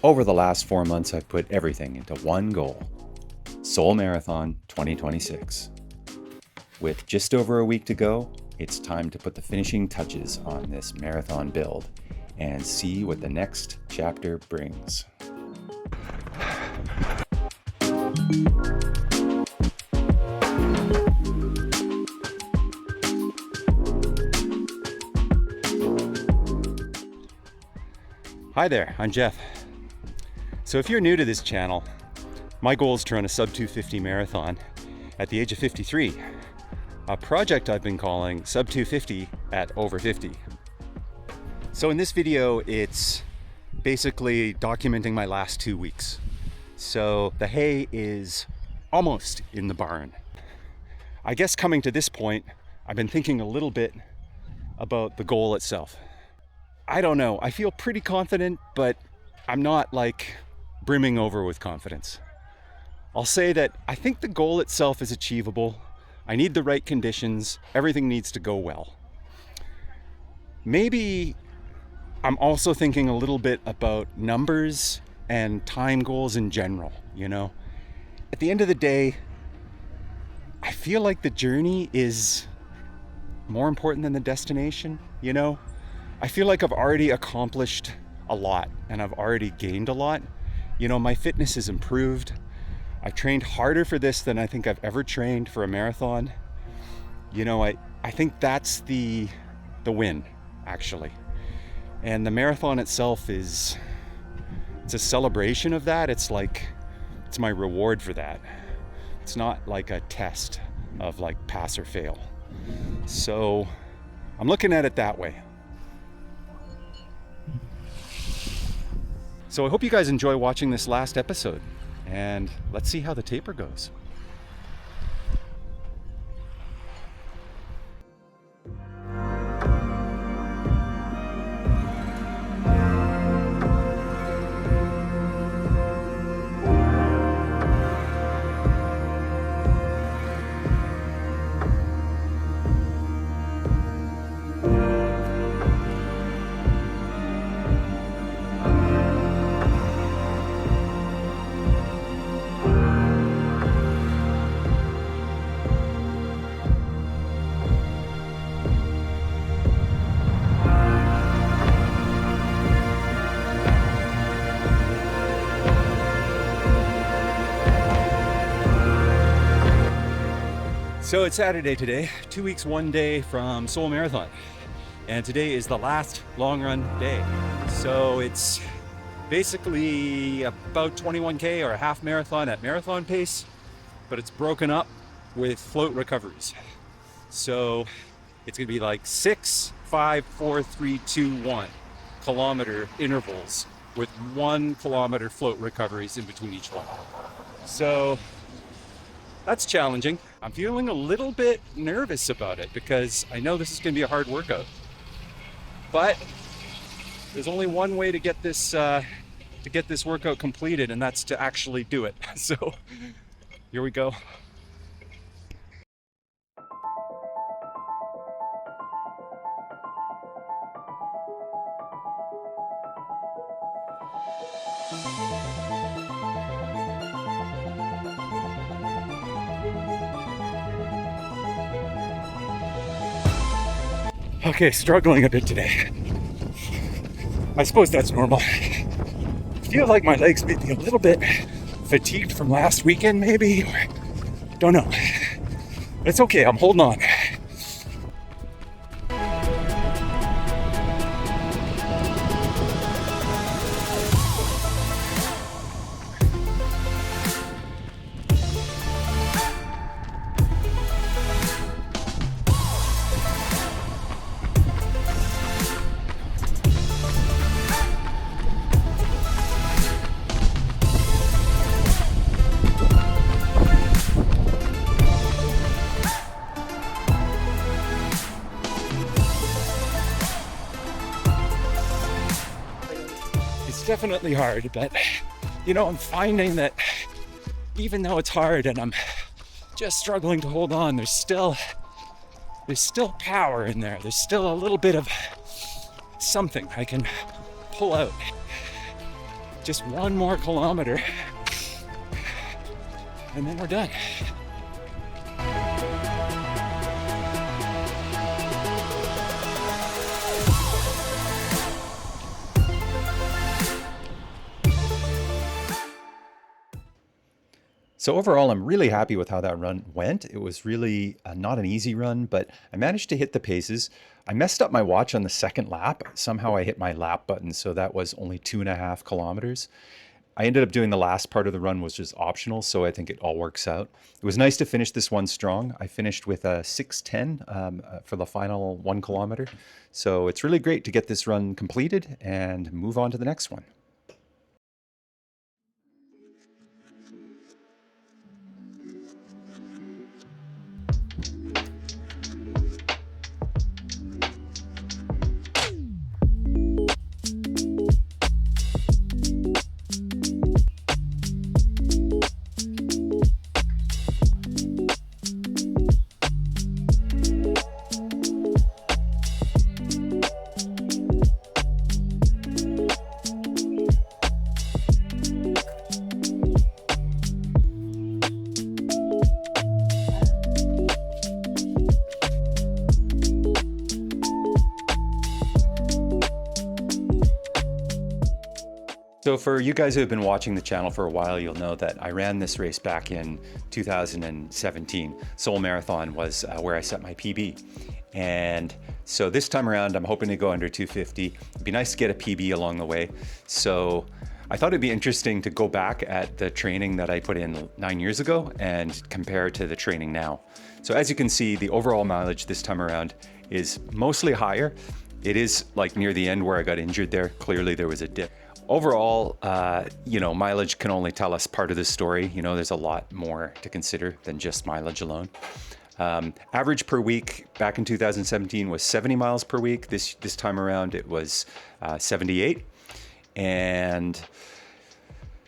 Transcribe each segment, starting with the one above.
Over the last 4 months, I've put everything into one goal: Seoul Marathon 2026. With just over a week to go, it's time to put the finishing touches on this marathon build and see what the next chapter brings. Hi there, I'm Jeff. So if you're new to this channel, my goal is to run a sub 250 marathon at the age of 53, a project I've been calling sub 250 at over 50. So in this video, it's basically documenting my last 2 weeks. So the hay is almost in the barn. I guess coming to this point, I've been thinking a little bit about the goal itself. I don't know, I feel pretty confident, but I'm not like brimming over with confidence. I'll say that I think the goal itself is achievable. I need the right conditions. Everything needs to go well. Maybe I'm also thinking a little bit about numbers and time goals in general, you know? At the end of the day, I feel like the journey is more important than the destination, you know? I feel like I've already accomplished a lot and I've already gained a lot. You know, my fitness has improved. I trained harder for this than I think I've ever trained for a marathon. You know, I think that's the win, actually. And the marathon itself it's a celebration of that. It's my reward for that. It's not like a test of like pass or fail. So I'm looking at it that way. So I hope you guys enjoy watching this last episode, and let's see how the taper goes. So it's Saturday today, 2 weeks, 1 day from Seoul Marathon. And today is the last long run day. So it's basically about 21K or a half marathon at marathon pace, but it's broken up with float recoveries. So it's gonna be like 6, 5, 4, 3, 2, 1 kilometer intervals with 1 kilometer float recoveries in between each one. So that's challenging. I'm feeling a little bit nervous about it because I know this is gonna be a hard workout. But there's only one way to get this workout completed, and that's to actually do it. So here we go. Okay, struggling a bit today. I suppose that's normal. I feel like my legs may be a little bit fatigued from last weekend, maybe, or don't know. It's okay, I'm holding on. Definitely hard, but you know, I'm finding that even though it's hard and I'm just struggling to hold on, there's still power in there. There's still a little bit of something I can pull out. Just one more kilometer and then we're done. So overall, I'm really happy with how that run went. It was really not an easy run, but I managed to hit the paces. I messed up my watch on the second lap. Somehow I hit my lap button, so that was only 2.5 kilometers. I ended up doing the last part of the run was just optional, so I think it all works out. It was nice to finish this one strong. I finished with a 6:10 for the final 1 kilometer. So it's really great to get this run completed and move on to the next one. So for you guys who have been watching the channel for a while, you'll know that I ran this race back in 2017. Seoul Marathon was where I set my PB. And so this time around, I'm hoping to go under 250. It'd be nice to get a PB along the way. So I thought it'd be interesting to go back at the training that I put in 9 years ago and compare to the training now. So as you can see, the overall mileage this time around is mostly higher. It is like near the end where I got injured there. Clearly there was a dip. Overall, mileage can only tell us part of the story. You know, there's a lot more to consider than just mileage alone. Average per week back in 2017 was 70 miles per week. This time around it was 78. And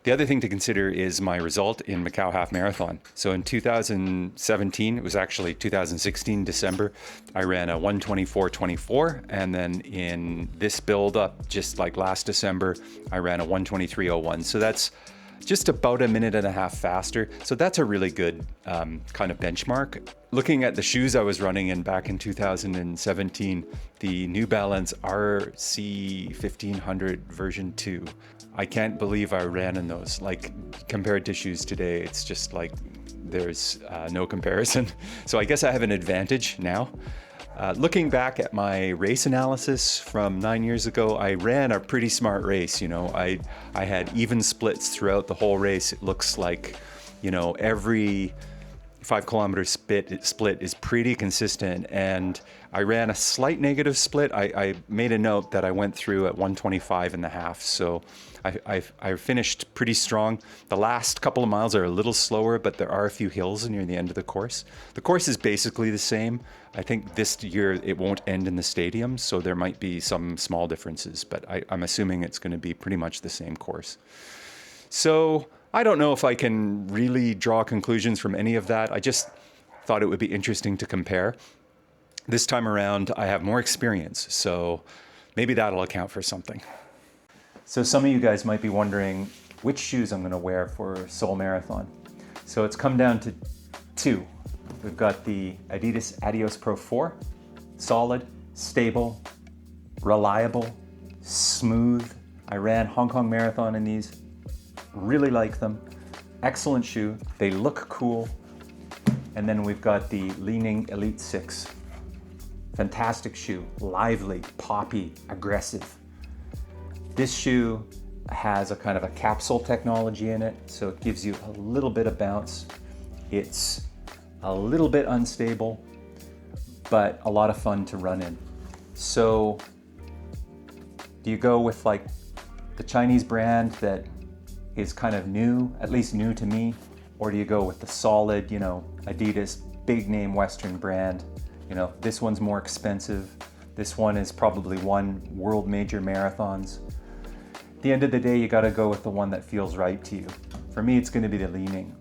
the other thing to consider is my result in Macau Half Marathon. So in 2017, it was actually 2016 December, I ran a 1:24:24, and then in this build up, just like last December, I ran a 1:23:01. So that's just about a minute and a half faster. So that's a really good kind of benchmark. Looking at the shoes I was running in back in 2017, the New Balance RC 1500 version 2. I can't believe I ran in those. Like, compared to shoes today, it's just like there's no comparison. So I guess I have an advantage now. Looking back at my race analysis from 9 years ago, I ran a pretty smart race. You know, I had even splits throughout the whole race. It looks like, you know, every 5 kilometer split is pretty consistent, and I ran a slight negative split. I made a note that I went through at 125.5, so I finished pretty strong. The last couple of miles are a little slower, but there are a few hills near the end of the course. The course is basically the same. I think this year it won't end in the stadium, so there might be some small differences, but I'm assuming it's going to be pretty much the same course. So I don't know if I can really draw conclusions from any of that. I just thought it would be interesting to compare. This time around, I have more experience, so maybe that'll account for something. So some of you guys might be wondering which shoes I'm going to wear for Seoul Marathon. So it's come down to two. We've got the Adidas Adios Pro 4, solid, stable, reliable, smooth. I ran Hong Kong Marathon in these. Really like them. Excellent shoe. They look cool. And then we've got the Ning Elite 6. Fantastic shoe. Lively, poppy, aggressive. This shoe has a kind of a capsule technology in it, so it gives you a little bit of bounce. It's a little bit unstable, but a lot of fun to run in. So do you go with like the Chinese brand that is kind of new, at least new to me, or do you go with the solid, you know, Adidas big name Western brand? You know, this one's more expensive. This one is probably won world major marathons. At the end of the day, you got to go with the one that feels right to you. For me, it's going to be the Ning,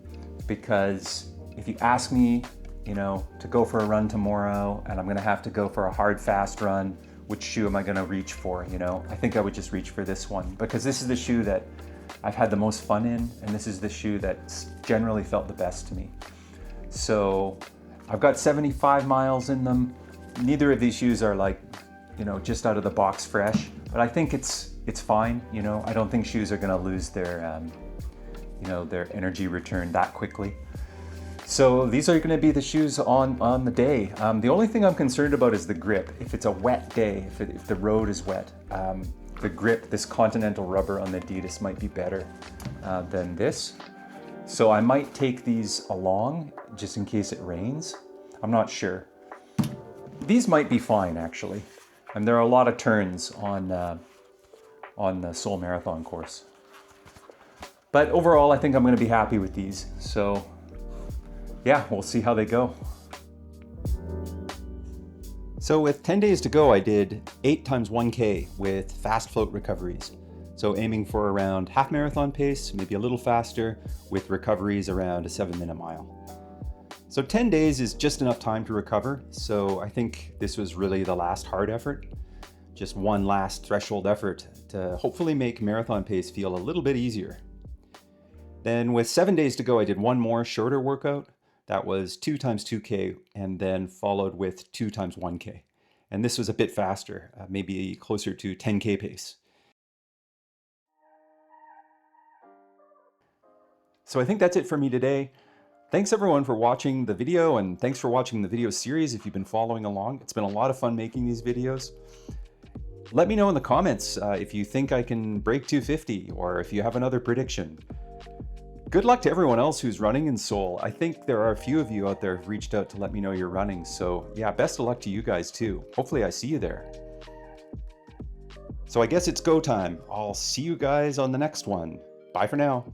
because if you ask me, you know, to go for a run tomorrow and I'm going to have to go for a hard, fast run, which shoe am I going to reach for? You know, I think I would just reach for this one, because this is the shoe that I've had the most fun in, and this is the shoe that's generally felt the best to me. So I've got 75 miles in them. Neither of these shoes are like, you know, just out of the box fresh, but I think it's fine. You know, I don't think shoes are gonna lose their, you know, their energy return that quickly. So these are gonna be the shoes on the day. The only thing I'm concerned about is the grip. If it's a wet day, if the road is wet, the grip, this Continental rubber on the Adidas might be better than this. So I might take these along just in case it rains. I'm not sure. These might be fine actually. And there are a lot of turns on the Seoul Marathon course. But overall, I think I'm gonna be happy with these. So yeah, we'll see how they go. So with 10 days to go, I did 8 times 1K with fast float recoveries. So aiming for around half marathon pace, maybe a little faster, with recoveries around a 7-minute mile. So 10 days is just enough time to recover. So I think this was really the last hard effort. Just one last threshold effort to hopefully make marathon pace feel a little bit easier. Then with 7 days to go, I did one more shorter workout. That was 2 times 2K and then followed with 2 times 1K. And this was a bit faster, maybe closer to 10K pace. So I think that's it for me today. Thanks everyone for watching the video, and thanks for watching the video series if you've been following along. It's been a lot of fun making these videos. Let me know in the comments if you think I can break 250 or if you have another prediction. Good luck to everyone else who's running in Seoul. I think there are a few of you out there who've reached out to let me know you're running. So yeah, best of luck to you guys too. Hopefully I see you there. So I guess it's go time. I'll see you guys on the next one. Bye for now.